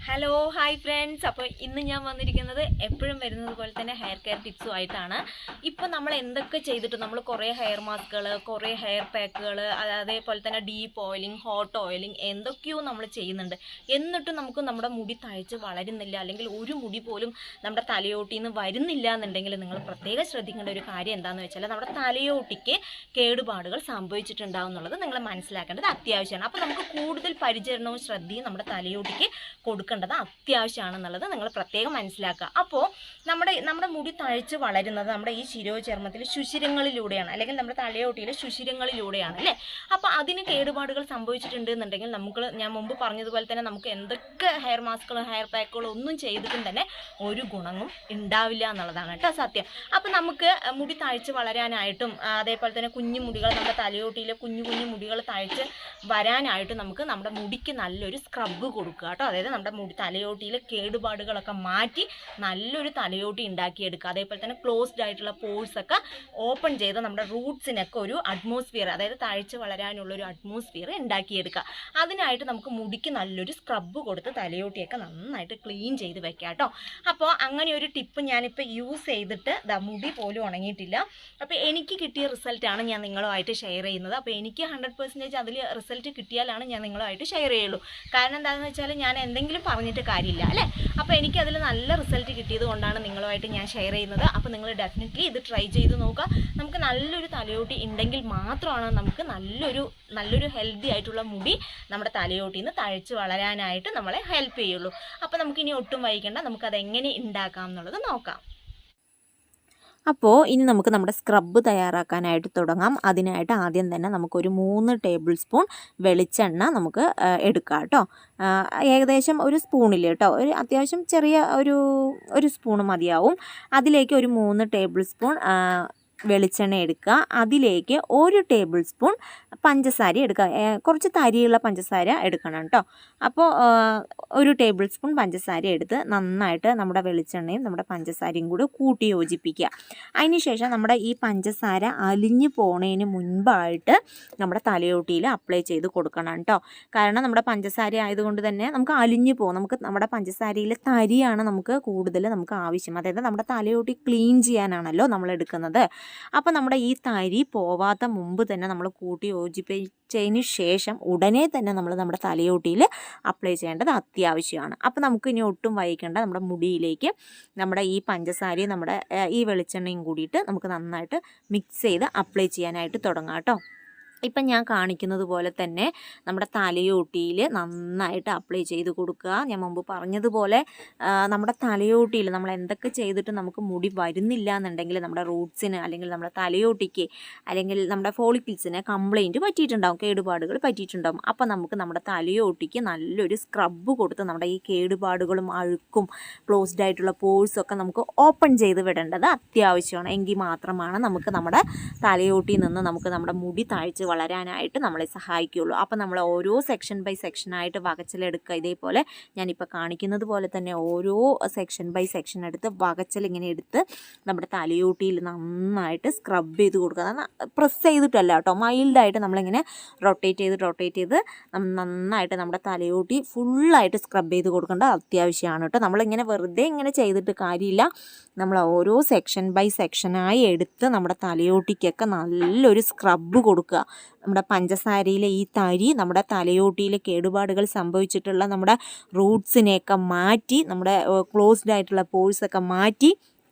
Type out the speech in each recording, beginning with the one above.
Hello hi friends. അപ്പോൾ ഇന്ന് ഞാൻ വന്നിരിക്കുന്നത് എപ്പോഴും വരുന്നത് പോലെ തന്നെ ഹെയർ കെയർ ടിപ്സുമായിട്ടാണ്. ഇപ്പോൾ നമ്മൾ എന്തൊക്കെ ചെയ്തിട്ട് നമ്മൾ കുറേ ഹെയർ മാസ്കുകൾ, കുറേ ഹെയർ പാക്കുകൾ, അതേപോലെ തന്നെ ഡീപ്പ് ഓയിലിംഗ്, ഹോട്ട് ഓയിലിംഗ് എന്തൊക്കെയോ നമ്മൾ ചെയ്യുന്നുണ്ട്. എന്നിട്ടും നമുക്ക് നമ്മുടെ മുടി തഴച്ച് വളരുന്നില്ല, അല്ലെങ്കിൽ ഒരു മുടി പോലും നമ്മുടെ തലയോട്ടിൽ നിന്ന് വരുന്നില്ല എന്നുണ്ടെങ്കിൽ നിങ്ങൾ പ്രത്യേകം ശ്രദ്ധിക്കേണ്ട ഒരു കാര്യം എന്താണെന്ന് വെച്ചാൽ നമ്മുടെ തലയോട്ടിക്ക് കേടുപാടുകൾ സംഭവിച്ചിട്ടുണ്ടാവും എന്നുള്ളത് നിങ്ങൾ മനസ്സിലാക്കേണ്ടത് അത്യാവശ്യമാണ്. അപ്പോൾ നമുക്ക് കൂടുതൽ പരിചരണവും ശ്രദ്ധയും നമ്മുടെ തലയോട്ടിക്ക് കൊടുക്കേണ്ടത് അത്യാവശ്യമാണെന്നുള്ളത് നിങ്ങൾ പ്രത്യേകം മനസ്സിലാക്കുക. അപ്പോൾ നമ്മുടെ മുടി തഴച്ച് വളരുന്നത് നമ്മുടെ ഈ ശിരോചർമ്മത്തിൽ സുഷിരങ്ങളിലൂടെയാണ്, അല്ലെങ്കിൽ നമ്മുടെ തലയോട്ടിയിലെ സുഷിരങ്ങളിലൂടെയാണ് അല്ലേ. അപ്പോൾ അതിന് കേടുപാടുകൾ സംഭവിച്ചിട്ടുണ്ട് എന്നുണ്ടെങ്കിൽ ഞാൻ മുമ്പ് പറഞ്ഞതുപോലെ തന്നെ നമുക്ക് എന്തൊക്കെ ഹെയർ മാസ്കുകളും ഹെയർ പാക്കുകളും ഒന്നും ചെയ്തിട്ടും തന്നെ ഒരു ഗുണവും ഉണ്ടാവില്ല എന്നുള്ളതാണ് കേട്ടോ സത്യം. അപ്പോൾ നമുക്ക് മുടി തഴച്ച് വളരാനായിട്ടും അതേപോലെ തന്നെ കുഞ്ഞു മുടികൾ, നമ്മുടെ തലയോട്ടിയിലെ കുഞ്ഞു കുഞ്ഞു മുടികൾ തഴച്ച് വരാനായിട്ടും നമുക്ക് നമ്മുടെ മുടിക്ക് നല്ലൊരു സ്ക്രബ് കൊടുക്കുക കേട്ടോ. അതായത് നമ്മുടെ തലയോട്ടിയിലെ കേടുപാടുകളൊക്കെ മാറ്റി നല്ലൊരു തലയോട്ടി ഉണ്ടാക്കിയെടുക്കുക. അതേപോലെ തന്നെ ക്ലോസ്ഡ് ആയിട്ടുള്ള പോഴ്സൊക്കെ ഓപ്പൺ ചെയ്ത് നമ്മുടെ റൂട്ട്സിനൊക്കെ ഒരു അറ്റ്മോസ്ഫിയർ, അതായത് തഴച്ച് വളരാനുള്ള ഒരു അറ്റ്മോസ്ഫിയർ ഉണ്ടാക്കിയെടുക്കുക. അതിനായിട്ട് നമുക്ക് മുടിക്ക് നല്ലൊരു സ്ക്രബ് കൊടുത്ത് തലയോട്ടിയൊക്കെ നന്നായിട്ട് ക്ലീൻ ചെയ്ത് വെക്കാം കേട്ടോ. അപ്പോൾ അങ്ങനെ ഒരു ടിപ്പ് ഞാനിപ്പോൾ യൂസ് ചെയ്തിട്ട് മുടി പോലും ഉണങ്ങിയിട്ടില്ല. അപ്പോൾ എനിക്ക് കിട്ടിയ റിസൾട്ടാണ് ഞാൻ നിങ്ങളുമായിട്ട് ഷെയർ ചെയ്യുന്നത്. അപ്പോൾ എനിക്ക് 100% അതിൽ റിസൾട്ട് കിട്ടിയാലാണ് ഞാൻ നിങ്ങളുമായിട്ട് ഷെയർ ചെയ്യുള്ളൂ. കാരണം എന്താണെന്ന് വെച്ചാൽ ഞാൻ എന്തെങ്കിലും പറഞ്ഞിട്ട് കാര്യമില്ല അല്ലേ. അപ്പോൾ എനിക്കതിൽ നല്ല റിസൾട്ട് കിട്ടിയത് കൊണ്ടാണ് നിങ്ങളുമായിട്ട് ഞാൻ ഷെയർ ചെയ്യുന്നത്. അപ്പോൾ നിങ്ങൾ ഡെഫിനറ്റ്ലി ഇത് ട്രൈ ചെയ്ത് നോക്കുക. നമുക്ക് നല്ലൊരു തലയോട്ടി ഉണ്ടെങ്കിൽ മാത്രമാണ് നമുക്ക് നല്ലൊരു ഹെൽത്തി ആയിട്ടുള്ള മുടി നമ്മുടെ തലയോട്ടിൽ നിന്ന് തഴച്ച് വളരാനായിട്ട് നമ്മളെ ഹെൽപ്പ് ചെയ്യുള്ളൂ. അപ്പോൾ നമുക്കിനി ഒട്ടും വൈകണ്ട, നമുക്കതെങ്ങനെ ഉണ്ടാക്കാം എന്നുള്ളത് നോക്കാം. അപ്പോൾ ഇനി നമുക്ക് നമ്മുടെ സ്ക്രബ്ബ് തയ്യാറാക്കാനായിട്ട് തുടങ്ങാം. അതിനായിട്ട് ആദ്യം തന്നെ നമുക്കൊരു 3 ടേബിൾ സ്പൂൺ വെളിച്ചെണ്ണ നമുക്ക് എടുക്കാം കേട്ടോ. ഏകദേശം ഒരു സ്പൂണിൽ കേട്ടോ, ഒരു അത്യാവശ്യം ചെറിയ ഒരു സ്പൂൺ മതിയാവും. അതിലേക്ക് ഒരു 3 ടേബിൾ സ്പൂൺ വെളിച്ചെണ്ണ എടുക്കുക. അതിലേക്ക് 1 ടേബിൾ സ്പൂൺ പഞ്ചസാര എടുക്കുക. കുറച്ച് തരിയുള്ള പഞ്ചസാര എടുക്കണം കേട്ടോ. അപ്പോൾ 1 ടേബിൾ സ്പൂൺ പഞ്ചസാര എടുത്ത് നന്നായിട്ട് നമ്മുടെ വെളിച്ചെണ്ണയും നമ്മുടെ പഞ്ചസാരയും കൂടി കൂട്ടി യോജിപ്പിക്കുക. അതിനുശേഷം നമ്മുടെ ഈ പഞ്ചസാര അലിഞ്ഞു പോണതിന് മുൻപായിട്ട് നമ്മുടെ തലയോട്ടിയിൽ അപ്ലൈ ചെയ്ത് കൊടുക്കണം കേട്ടോ. കാരണം നമ്മുടെ പഞ്ചസാര ആയതുകൊണ്ട് തന്നെ നമുക്ക് അലിഞ്ഞു പോകും. നമുക്ക് നമ്മുടെ പഞ്ചസാരയിൽ തരിയാണ് നമുക്ക് കൂടുതൽ ആവശ്യം. അതായത് നമ്മുടെ തലയോട്ടി ക്ലീൻ ചെയ്യാനാണല്ലോ നമ്മൾ എടുക്കുന്നത്. അപ്പോൾ നമ്മുടെ ഈ തരി പോവാത്ത മുമ്പ് തന്നെ നമ്മൾ കൂട്ടി യോജിപ്പിച്ചതിന് ശേഷം ഉടനെ തന്നെ നമ്മുടെ തലയോട്ടിയിൽ അപ്ലൈ ചെയ്യേണ്ടത് അത്യാവശ്യമാണ്. അപ്പോൾ നമുക്ക് ഇനി ഒട്ടും വൈകേണ്ട, നമ്മുടെ മുടിയിലേക്ക് നമ്മുടെ ഈ പഞ്ചസാരയും നമ്മുടെ ഈ വെളിച്ചെണ്ണയും കൂടിയിട്ട് നമുക്ക് നന്നായിട്ട് മിക്സ് ചെയ്ത് അപ്ലൈ ചെയ്യാനായിട്ട് തുടങ്ങാം കേട്ടോ. ഇപ്പം ഞാൻ കാണിക്കുന്നത് പോലെ തന്നെ നമ്മുടെ തലയോട്ടിയിൽ നന്നായിട്ട് അപ്ലൈ ചെയ്ത് കൊടുക്കുക. ഞാൻ മുമ്പ് പറഞ്ഞതുപോലെ നമ്മുടെ തലയോട്ടിയിൽ നമ്മൾ എന്തൊക്കെ ചെയ്തിട്ട് നമുക്ക് മുടി വരുന്നില്ല എന്നുണ്ടെങ്കിൽ നമ്മുടെ റൂട്ട്സിന്, അല്ലെങ്കിൽ നമ്മുടെ തലയോട്ടിക്ക്, അല്ലെങ്കിൽ നമ്മുടെ ഫോളിക്കിൾസിന് കംപ്ലൈൻറ്റ് പറ്റിയിട്ടുണ്ടാവും, കേടുപാടുകൾ പറ്റിയിട്ടുണ്ടാവും. അപ്പോൾ നമുക്ക് നമ്മുടെ തലയോട്ടിക്ക് നല്ലൊരു സ്ക്രബ്ബ് കൊടുത്ത് നമ്മുടെ ഈ കേടുപാടുകളും അഴുക്കും ക്ലോസ്ഡ് ആയിട്ടുള്ള പോഴ്സൊക്കെ നമുക്ക് ഓപ്പൺ ചെയ്ത് വിടേണ്ടത് അത്യാവശ്യമാണ്. എങ്കിൽ മാത്രമാണ് നമുക്ക് നമ്മുടെ തലയോട്ടിയിൽ നിന്ന് നമുക്ക് നമ്മുടെ മുടി താഴ്ച വളരാനായിട്ട് നമ്മളെ സഹായിക്കുകയുള്ളൂ. അപ്പോൾ നമ്മൾ ഓരോ സെക്ഷൻ ബൈ സെക്ഷനായിട്ട് വകച്ചിലെടുക്കുക. ഇതേപോലെ ഞാനിപ്പോൾ കാണിക്കുന്നത് പോലെ തന്നെ ഓരോ സെക്ഷൻ ബൈ സെക്ഷൻ എടുത്ത് വകച്ചിലിങ്ങനെ എടുത്ത് നമ്മുടെ തലയോട്ടിയിൽ നന്നായിട്ട് സ്ക്രബ് ചെയ്ത് കൊടുക്കുക. പ്രസ് ചെയ്തിട്ടല്ല കേട്ടോ, മൈൽഡായിട്ട് നമ്മളിങ്ങനെ റൊട്ടേറ്റ് ചെയ്ത് നന്നായിട്ട് നമ്മുടെ തലയോട്ടി ഫുള്ളായിട്ട് സ്ക്രബ് ചെയ്ത് കൊടുക്കേണ്ടത് അത്യാവശ്യമാണ് കേട്ടോ. നമ്മളിങ്ങനെ വെറുതെ ഇങ്ങനെ ചെയ്തിട്ട് കാര്യമില്ല. നമ്മൾ ഓരോ സെക്ഷൻ ബൈ സെക്ഷനായി എടുത്ത് നമ്മുടെ തലയോട്ടിക്കൊക്കെ നല്ലൊരു സ്ക്രബ് കൊടുക്കുക. നമ്മുടെ പഞ്ചസാരയിലെ ഈ തരി നമ്മുടെ തലയോട്ടിയിൽ കേടുപാടുകൾ സംഭവിച്ചിട്ടുള്ള നമ്മുടെ റൂട്ട്സിനെയൊക്കെ മാറ്റി, നമ്മുടെ ക്ലോസ്ഡ് ആയിട്ടുള്ള പോഴ്സൊക്കെ മാറ്റി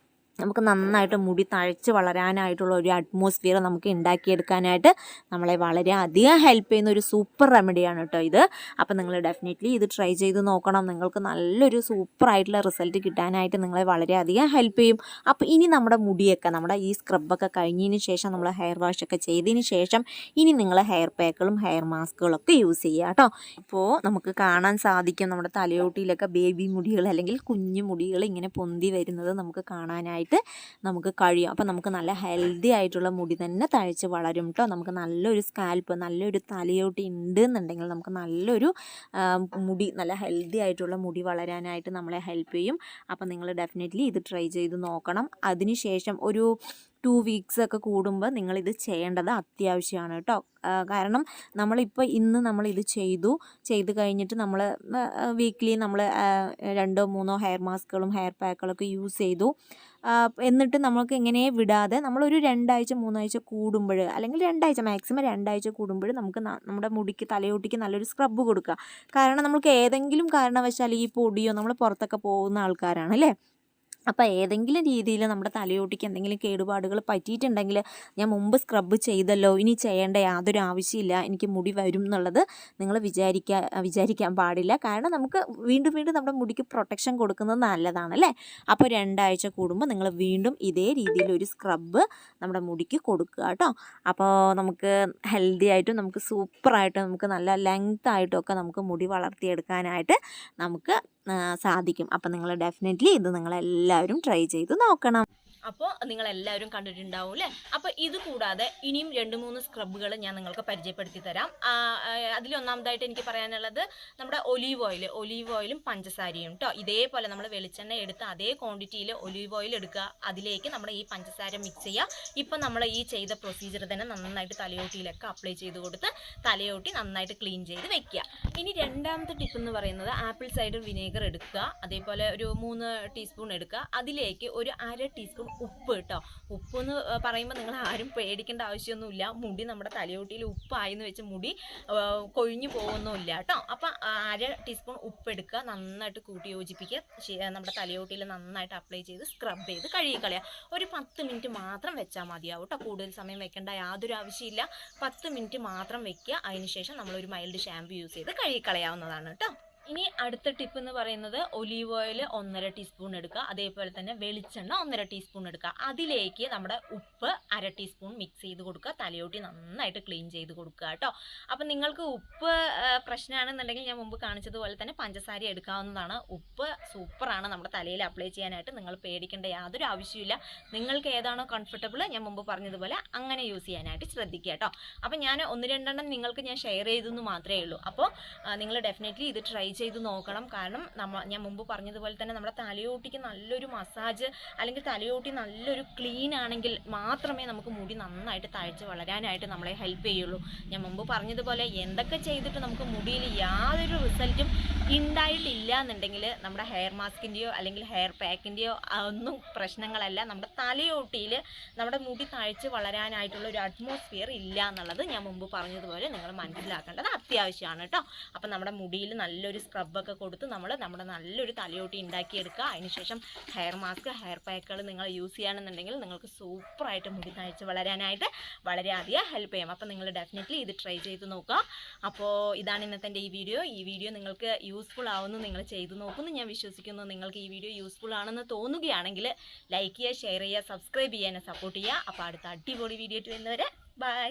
നമുക്ക് നന്നായിട്ട് മുടി തഴച്ച് വളരാനായിട്ടുള്ള ഒരു അറ്റ്മോസ്ഫിയർ നമുക്ക് ഉണ്ടാക്കിയെടുക്കാനായിട്ട് നമ്മളെ വളരെയധികം ഹെൽപ്പ് ചെയ്യുന്ന ഒരു സൂപ്പർ റെമഡിയാണ് കേട്ടോ ഇത്. അപ്പോൾ നിങ്ങൾ ഡെഫിനറ്റ്ലി ഇത് ട്രൈ ചെയ്ത് നോക്കണം. നിങ്ങൾക്ക് നല്ലൊരു സൂപ്പറായിട്ടുള്ള റിസൾട്ട് കിട്ടാനായിട്ട് നിങ്ങളെ വളരെയധികം ഹെൽപ്പ് ചെയ്യും. അപ്പോൾ ഇനി നമ്മുടെ മുടിയൊക്കെ, നമ്മുടെ ഈ സ്ക്രബൊക്കെ കഴിഞ്ഞതിന് ശേഷം, നമ്മൾ ഹെയർ വാഷൊക്കെ ചെയ്തതിന് ശേഷം ഇനി നിങ്ങൾ ഹെയർ പാക്കുകളും ഹെയർ മാസ്കുകളൊക്കെ യൂസ് ചെയ്യുക കേട്ടോ. അപ്പോൾ നമുക്ക് കാണാൻ സാധിക്കും നമ്മുടെ തലയോട്ടിയിലൊക്കെ ബേബി മുടികൾ, അല്ലെങ്കിൽ കുഞ്ഞു മുടികൾ ഇങ്ങനെ പൊന്തി വരുന്നത് നമുക്ക് കാണാനായിട്ട് നമുക്ക് കഴിയും. അപ്പോൾ നമുക്ക് നല്ല ഹെൽത്തി ആയിട്ടുള്ള മുടി തന്നെ തഴച്ച് വളരും കേട്ടോ. നമുക്ക് നല്ലൊരു സ്കാൽപ്പ്, നല്ലൊരു തലയോട്ടി ഉണ്ട് എന്നുണ്ടെങ്കിൽ നമുക്ക് നല്ലൊരു മുടി, നല്ല ഹെൽത്തി ആയിട്ടുള്ള മുടി വളരാനായിട്ട് നമ്മളെ ഹെൽപ്പ് ചെയ്യും. അപ്പോൾ നിങ്ങൾ ഡെഫിനറ്റ്ലി ഇത് ട്രൈ ചെയ്ത് നോക്കണം. അതിനുശേഷം ഒരു 2 വീക്സൊക്കെ കൂടുമ്പോൾ നിങ്ങളിത് ചെയ്യേണ്ടത് അത്യാവശ്യമാണ് കേട്ടോ. കാരണം ഇന്ന് നമ്മളിത് ചെയ്ത് കഴിഞ്ഞിട്ട് നമ്മൾ വീക്ക്ലി നമ്മൾ 2-3 ഹെയർ മാസ്കുകളും ഹെയർ പാക്കുകളൊക്കെ യൂസ് ചെയ്തു. എന്നിട്ട് നമുക്ക് ഇങ്ങനെ വിടാതെ നമ്മളൊരു 2 ആഴ്ച 3 ആഴ്ച കൂടുമ്പോൾ, അല്ലെങ്കിൽ 2 ആഴ്ച മാക്സിമം 2 ആഴ്ച കൂടുമ്പോൾ നമുക്ക് നമ്മുടെ മുടിക്ക് തലയോട്ടിക്ക് നല്ലൊരു സ്ക്രബ്ബ് കൊടുക്കുക. കാരണം നമുക്ക് ഏതെങ്കിലും കാരണവശാൽ ഈ പൊടിയോ, നമ്മൾ പുറത്തൊക്കെ പോകുന്ന ആൾക്കാരാണ് അല്ലേ, അപ്പോൾ ഏതെങ്കിലും രീതിയിൽ നമ്മുടെ തലയോട്ടിക്ക് എന്തെങ്കിലും കേടുപാടുകൾ പറ്റിയിട്ടുണ്ടെങ്കിൽ ഞാൻ മുമ്പ് സ്ക്രബ്ബ് ചെയ്തല്ലോ, ഇനി ചെയ്യേണ്ട യാതൊരു ആവശ്യമില്ല, എനിക്ക് മുടി വരും എന്നുള്ളത് നിങ്ങൾ വിചാരിക്കാൻ പാടില്ല. കാരണം നമുക്ക് വീണ്ടും നമ്മുടെ മുടിക്ക് പ്രൊട്ടക്ഷൻ കൊടുക്കുന്നത് നല്ലതാണ് അല്ലേ. അപ്പോൾ 2 ആഴ്ച കൂടുമ്പോൾ നിങ്ങൾ വീണ്ടും ഇതേ രീതിയിൽ ഒരു സ്ക്രബ്ബ് നമ്മുടെ മുടിക്ക് കൊടുക്കുക കേട്ടോ. അപ്പോൾ നമുക്ക് ഹെൽത്തി ആയിട്ടും നമുക്ക് സൂപ്പറായിട്ടും നമുക്ക് നല്ല ലെങ്ത് ആയിട്ടും ഒക്കെ നമുക്ക് മുടി വളർത്തിയെടുക്കാനായിട്ട് നമുക്ക് സാധിക്കും. അപ്പോൾ നിങ്ങൾ ഡെഫിനറ്റ്ലി ഇത് നിങ്ങളെല്ലാവരും ട്രൈ ചെയ്ത് നോക്കണം. അപ്പോൾ നിങ്ങളെല്ലാവരും കണ്ടിട്ടുണ്ടാവും അല്ലേ. അപ്പോൾ ഇത് കൂടാതെ ഇനിയും 2-3 സ്ക്രബുകൾ ഞാൻ നിങ്ങൾക്ക് പരിചയപ്പെടുത്തി തരാം. അതിലൊന്നാമതായിട്ട് എനിക്ക് പറയാനുള്ളത് നമ്മുടെ ഒലീവ് ഓയിലും പഞ്ചസാരയും കേട്ടോ. ഇതേപോലെ നമ്മൾ വെളിച്ചെണ്ണ എടുത്ത് അതേ ക്വാണ്ടിറ്റിയിൽ ഒലീവ് ഓയിൽ എടുക്കുക, അതിലേക്ക് നമ്മൾ ഈ പഞ്ചസാര മിക്സ് ചെയ്യുക. ഇപ്പം നമ്മൾ ഈ ചെയ്ത പ്രൊസീജിയർ തന്നെ നന്നായിട്ട് തലയോട്ടിയിലൊക്കെ അപ്ലൈ ചെയ്ത് കൊടുത്ത് തലയോട്ടി നന്നായിട്ട് ക്ലീൻ ചെയ്ത് വെക്കുക. ഇനി രണ്ടാമത്തെ ടിപ്പ് എന്ന് പറയുന്നത് ആപ്പിൾ സൈഡർ വിനേഗർ എടുക്കുക, അതേപോലെ ഒരു 3 ടീസ്പൂൺ എടുക്കുക. അതിലേക്ക് ഒരു 1/2 ടീസ്പൂൺ ഉപ്പ് കേട്ടോ. ഉപ്പ് എന്ന് പറയുമ്പോൾ നിങ്ങൾ ആരും പേടിക്കേണ്ട ആവശ്യമൊന്നുമില്ല. മുടി നമ്മുടെ തലയോട്ടിയിൽ ഉപ്പായെന്ന് വെച്ച് മുടി കൊഴിഞ്ഞു പോകുന്നില്ല കേട്ടോ. അപ്പം 1/2 ടീസ്പൂൺ ഉപ്പ് എടുക്കുക, നന്നായിട്ട് കൂട്ടി യോജിപ്പിക്കുക, നമ്മുടെ തലയോട്ടിയിൽ നന്നായിട്ട് അപ്ലൈ ചെയ്ത് സ്ക്രബ് ചെയ്ത് കഴുകിക്കളയുക. ഒരു 10 മിനിറ്റ് മാത്രം വെച്ചാൽ മതിയാവും കേട്ടോ. കൂടുതൽ സമയം വെക്കേണ്ട യാതൊരു ആവശ്യമില്ല. 10 മിനിറ്റ് മാത്രം വെക്കുക. അതിനുശേഷം നമ്മളൊരു മൈൽഡ് ഷാമ്പു യൂസ് ചെയ്ത് കഴുകിക്കളയാവുന്നതാണ് കേട്ടോ. ഇനി അടുത്ത ടിപ്പ് എന്ന് പറയുന്നത് ഒലീവ് ഓയിൽ 1/2 ടീസ്പൂൺ എടുക്കുക, അതേപോലെ തന്നെ വെളിച്ചെണ്ണ 1/2 ടീസ്പൂൺ എടുക്കുക. അതിലേക്ക് നമ്മുടെ ഉപ്പ് 1/2 ടീസ്പൂൺ മിക്സ് ചെയ്ത് കൊടുക്കുക, തലയോട്ടി നന്നായിട്ട് ക്ലീൻ ചെയ്ത് കൊടുക്കുക കേട്ടോ. അപ്പം നിങ്ങൾക്ക് ഉപ്പ് പ്രശ്നമാണെന്നുണ്ടെങ്കിൽ ഞാൻ മുമ്പ് കാണിച്ചതുപോലെ തന്നെ പഞ്ചസാര എടുക്കാവുന്നതാണ്. ഉപ്പ് സൂപ്പറാണ് നമ്മുടെ തലയിൽ അപ്ലൈ ചെയ്യാനായിട്ട്. നിങ്ങൾ പേടിക്കേണ്ട യാതൊരു ആവശ്യമില്ല. നിങ്ങൾക്ക് ഏതാണോ കംഫർട്ടബിൾ, ഞാൻ മുമ്പ് പറഞ്ഞതുപോലെ അങ്ങനെ യൂസ് ചെയ്യാനായിട്ട് ശ്രദ്ധിക്കുക കേട്ടോ. അപ്പം ഞാൻ 1-2 നിങ്ങൾക്ക് ഞാൻ ഷെയർ ചെയ്തെന്ന് മാത്രമേ ഉള്ളൂ. അപ്പോൾ നിങ്ങൾ ഡെഫിനറ്റ്ലി ഇത് ട്രൈ ചെയ്ത് നോക്കണം. കാരണം ഞാൻ മുമ്പ് പറഞ്ഞതുപോലെ തന്നെ നമ്മുടെ തലയോട്ടിക്ക് നല്ലൊരു മസാജ് അല്ലെങ്കിൽ തലയോട്ടി നല്ലൊരു ക്ലീൻ ആണെങ്കിൽ മാത്രമേ നമുക്ക് മുടി നന്നായിട്ട് തഴച്ച് വളരാനായിട്ട് നമ്മളെ ഹെൽപ്പ് ചെയ്യുള്ളൂ. ഞാൻ മുമ്പ് പറഞ്ഞതുപോലെ എന്തൊക്കെ ചെയ്തിട്ട് നമുക്ക് മുടിയിൽ യാതൊരു റിസൾട്ടും ഉണ്ടായിട്ടില്ല എന്നുണ്ടെങ്കിൽ നമ്മുടെ ഹെയർ മാസ്കിൻ്റെയോ അല്ലെങ്കിൽ ഹെയർ പാക്കിൻ്റെയോ ഒന്നും പ്രശ്നങ്ങളല്ല. നമ്മുടെ തലയോട്ടിയിൽ നമ്മുടെ മുടി തഴച്ച് വളരാനായിട്ടുള്ള ഒരു അറ്റ്മോസ്ഫിയർ ഇല്ല എന്നുള്ളത് ഞാൻ മുമ്പ് പറഞ്ഞതുപോലെ നിങ്ങൾ മനസ്സിലാക്കേണ്ടത് അത്യാവശ്യമാണ് കേട്ടോ. അപ്പം നമ്മുടെ മുടിയിൽ നല്ലൊരു സ്ക്രബൊക്കെ കൊടുത്ത് നമ്മുടെ നല്ലൊരു തലയോട്ടി ഉണ്ടാക്കിയെടുക്കുക. അതിനുശേഷം ഹെയർ മാസ്ക് ഹെയർ പാക്കുകൾ നിങ്ങൾ യൂസ് ചെയ്യുകയാണെന്നുണ്ടെങ്കിൽ നിങ്ങൾക്ക് സൂപ്പറായിട്ട് മുടി തഴച്ച് വളരാനായിട്ട് വളരെയധികം ഹെൽപ്പ് ചെയ്യും. അപ്പോൾ നിങ്ങൾ ഡെഫിനറ്റ്ലി ഇത് ട്രൈ ചെയ്ത് നോക്കുക. അപ്പോൾ ഇതാണ് ഇന്നത്തെ എൻ്റെ ഈ വീഡിയോ നിങ്ങൾക്ക് യൂസ്ഫുൾ ആവുമെന്ന് നിങ്ങൾ ചെയ്ത് നോക്കുമെന്ന് ഞാൻ വിശ്വസിക്കുന്നു. നിങ്ങൾക്ക് ഈ വീഡിയോ യൂസ്ഫുൾ ആണെന്ന് തോന്നുകയാണെങ്കിൽ ലൈക്ക് ചെയ്യുക, ഷെയർ ചെയ്യുക, സബ്സ്ക്രൈബ് ചെയ്യാൻ സപ്പോർട്ട് ചെയ്യുക. അപ്പോൾ അടുത്ത അടിപൊളി വീഡിയോ വരുന്നവരെ ബൈ.